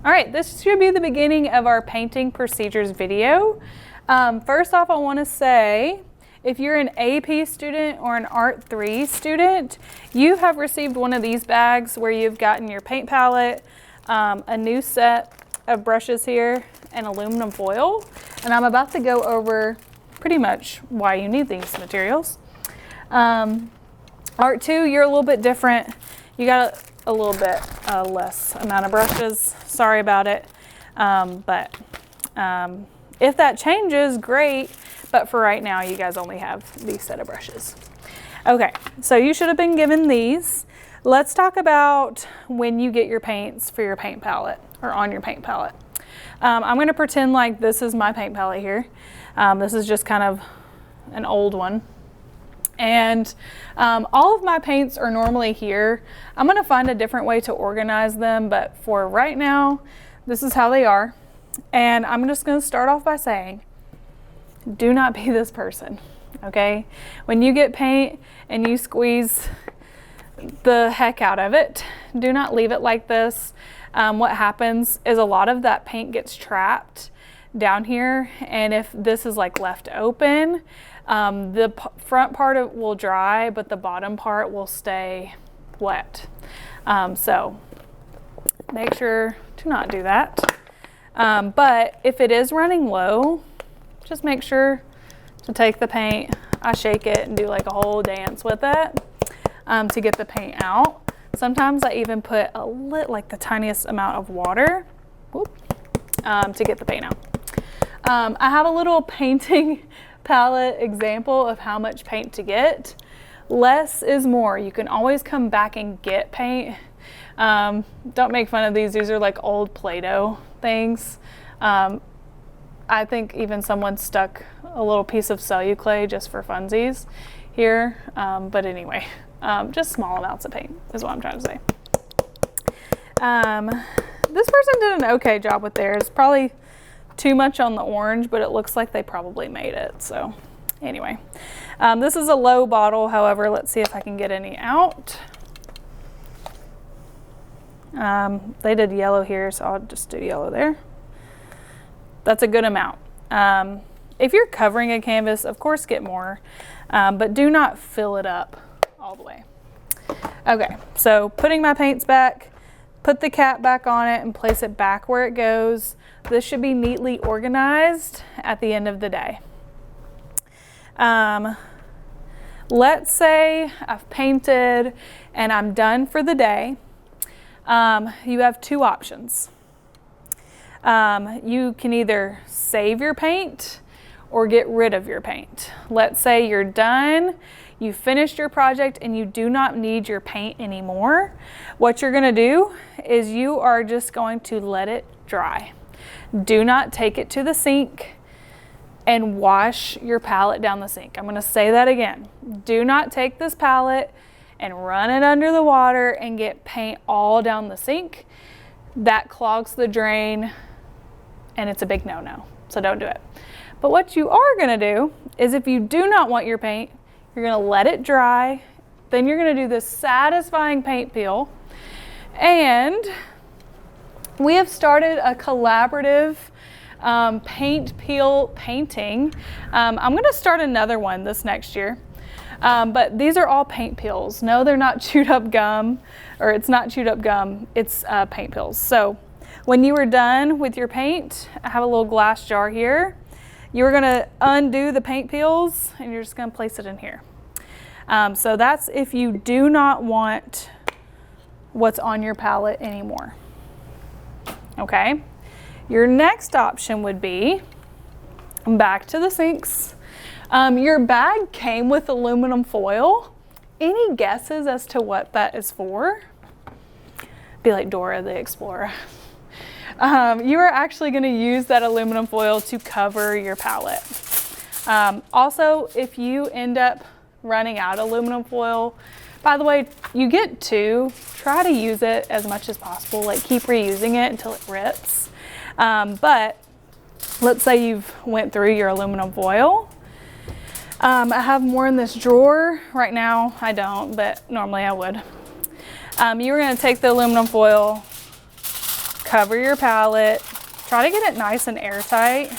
All right, this should be the beginning of our painting procedures video. First off, I want to say, if you're an AP student or an Art 3 student, you have received one of these bags where you've gotten your paint palette, a new set of brushes here, and aluminum foil. And I'm about to go over pretty much why you need these materials. Art 2, you're a little bit different. You got a little bit less amount of brushes. Sorry about it. If that changes, great. But for right now, you guys only have these set of brushes. Okay, so you should have been given these. Let's talk about when you get your paints for your paint palette or on your paint palette. I'm going to pretend like this is my paint palette here. This is just kind of an old one. And all of my paints are normally here. I'm going to find a different way to organize them, but for right now, this is how they are. And I'm just going to start off by saying, do not be this person, okay? When you get paint and you squeeze the heck out of it, do not leave it like this. What happens is a lot of that paint gets trapped down here, and if this is like left open, the front part will dry, but the bottom part will stay wet. So make sure to not do that. But if it is running low, just make sure to take the paint, I shake it and do like a whole dance with it to get the paint out. Sometimes I even put like the tiniest amount of water to get the paint out. I have a little painting palette example of how much paint to get. Less is more. You can always come back and get paint. Don't make fun of these. These are like old Play-Doh things. I think even someone stuck a little piece of Celluclay just for funsies here. But anyway, just small amounts of paint is what I'm trying to say. This person did an okay job with theirs. Probably too much on the orange, but it looks like they probably made it. So anyway, this is a low bottle. However, let's see if I can get any out. They did yellow here, so I'll just do yellow there. That's a good amount. If you're covering a canvas, of course get more, but do not fill it up all the way. Okay, so putting my paints back, put the cap back on it and place it back where it goes. This should be neatly organized at the end of the day. Let's say I've painted and I'm done for the day. You have two options. You can either save your paint or get rid of your paint. Let's say you're done, you finished your project and you do not need your paint anymore. What you're gonna do is you are just going to let it dry. Do not take it to the sink and wash your palette down the sink. I'm gonna say that again. Do not take this palette and run it under the water and get paint all down the sink. That clogs the drain and it's a big no-no, so don't do it. But what you are gonna do is if you do not want your paint, you're gonna let it dry, then you're gonna do this satisfying paint peel, and we have started a collaborative paint peel painting. I'm gonna start another one this next year. But these are all paint peels. No, they're not chewed up gum, or it's not chewed up gum, it's paint peels. So when you are done with your paint, I have a little glass jar here. You're gonna undo the paint peels and you're just gonna place it in here. So that's if you do not want what's on your palette anymore. Okay, your next option would be back to the sinks. Your bag came with aluminum foil. Any guesses as to what that is for? Be like Dora the Explorer. You are actually going to use that aluminum foil to cover your palette. Also, if you end up running out of aluminum foil, by the way, you get two. Try to use it as much as possible. Like keep reusing it until it rips. But let's say you've went through your aluminum foil. I have more in this drawer. Right now I don't, but normally I would. You're going to take the aluminum foil cover your palette. Try to get it nice and airtight.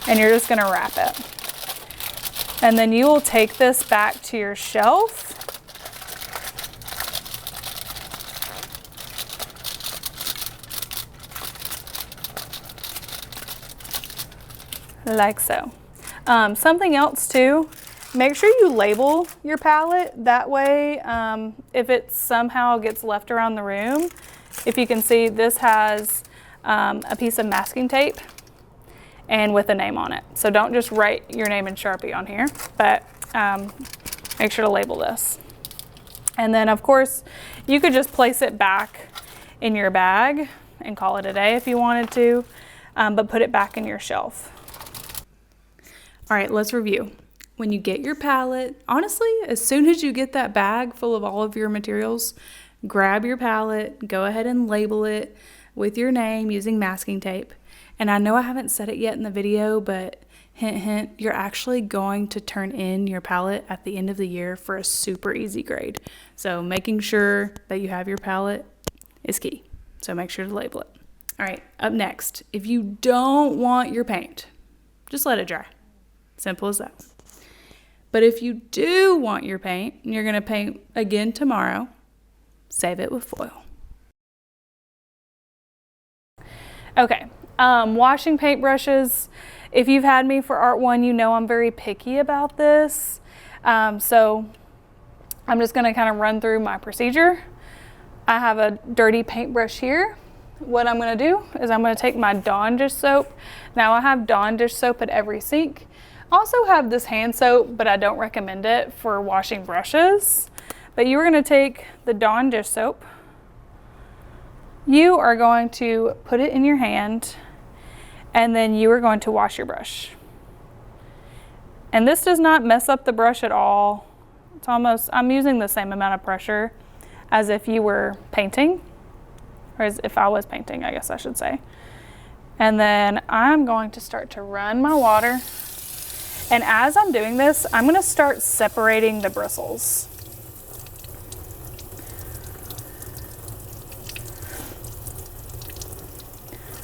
And you're just gonna wrap it. And then you will take this back to your shelf. Like so. Something else too, make sure you label your palette. That way, if it somehow gets left around the room, if you can see, this has a piece of masking tape and with a name on it. So don't just write your name in Sharpie on here, but make sure to label this. And then of course, you could just place it back in your bag and call it a day if you wanted to, but put it back in your shelf. All right, let's review. When you get your palette, honestly, as soon as you get that bag full of all of your materials, grab your palette, go ahead and label it with your name using masking tape. And I know I haven't said it yet in the video, but hint, hint, you're actually going to turn in your palette at the end of the year for a super easy grade. So making sure that you have your palette is key. So make sure to label it. All right, up next, if you don't want your paint, just let it dry. Simple as that. But if you do want your paint and you're gonna paint again tomorrow, save it with foil. Okay, washing paintbrushes. If you've had me for Art 1, you know I'm very picky about this. So I'm just gonna kind of run through my procedure. I have a dirty paintbrush here. What I'm gonna do is I'm gonna take my Dawn dish soap. Now I have Dawn dish soap at every sink. Also have this hand soap, but I don't recommend it for washing brushes. But you are going to take the Dawn dish soap. You are going to put it in your hand, and then you are going to wash your brush. And this does not mess up the brush at all. It's almost, I'm using the same amount of pressure as if you were painting, or as if I was painting, I guess I should say. And then I'm going to start to run my water. And as I'm doing this, I'm going to start separating the bristles.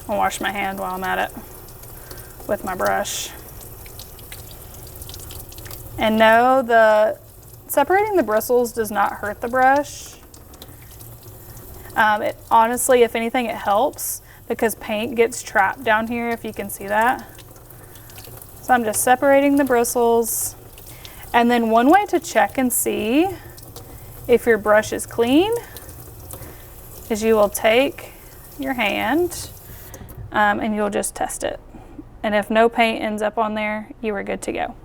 I'll wash my hand while I'm at it with my brush. And no, separating the bristles does not hurt the brush. It honestly, if anything, it helps because paint gets trapped down here, if you can see that. So I'm just separating the bristles. And then one way to check and see if your brush is clean is you will take your hand and you'll just test it. And if no paint ends up on there, you are good to go.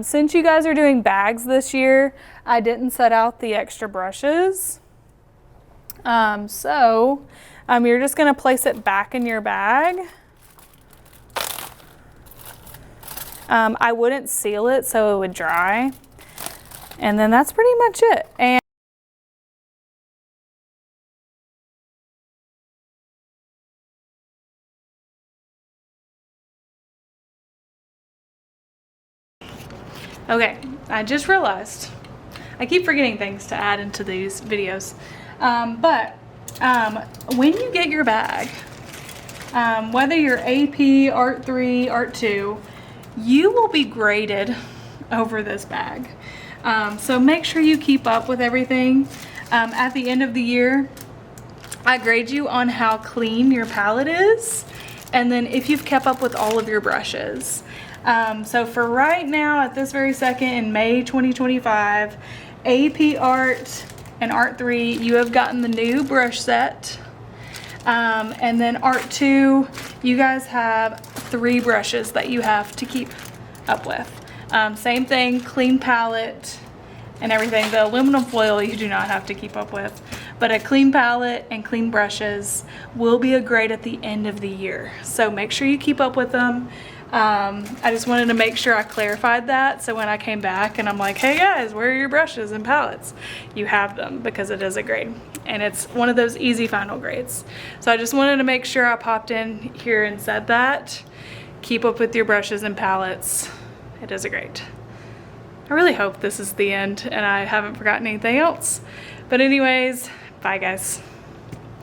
Since you guys are doing bags this year, I didn't set out the extra brushes. So you're just gonna place it back in your bag. I wouldn't seal it so it would dry. And then that's pretty much it. And okay, I just realized I keep forgetting things to add into these videos. When you get your bag, whether you're AP, Art 3, Art 2, you will be graded over this bag. So make sure you keep up with everything. At the end of the year, I grade you on how clean your palette is, and then if you've kept up with all of your brushes. So for right now, at this very second in May 2025, AP Art and Art 3, you have gotten the new brush set. And then Art 2, you guys have 3 brushes that you have to keep up with. Same thing, clean palette and everything. The aluminum foil you do not have to keep up with, but a clean palette and clean brushes will be a grade at the end of the year. So make sure you keep up with them. I just wanted to make sure I clarified that, so when I came back and I'm like, hey guys, where are your brushes and palettes? You have them, because it is a grade and it's one of those easy final grades. So I just wanted to make sure I popped in here and said that. Keep up with your brushes and palettes. It is a grade. I really hope this is the end and I haven't forgotten anything else. But anyways, Bye, guys.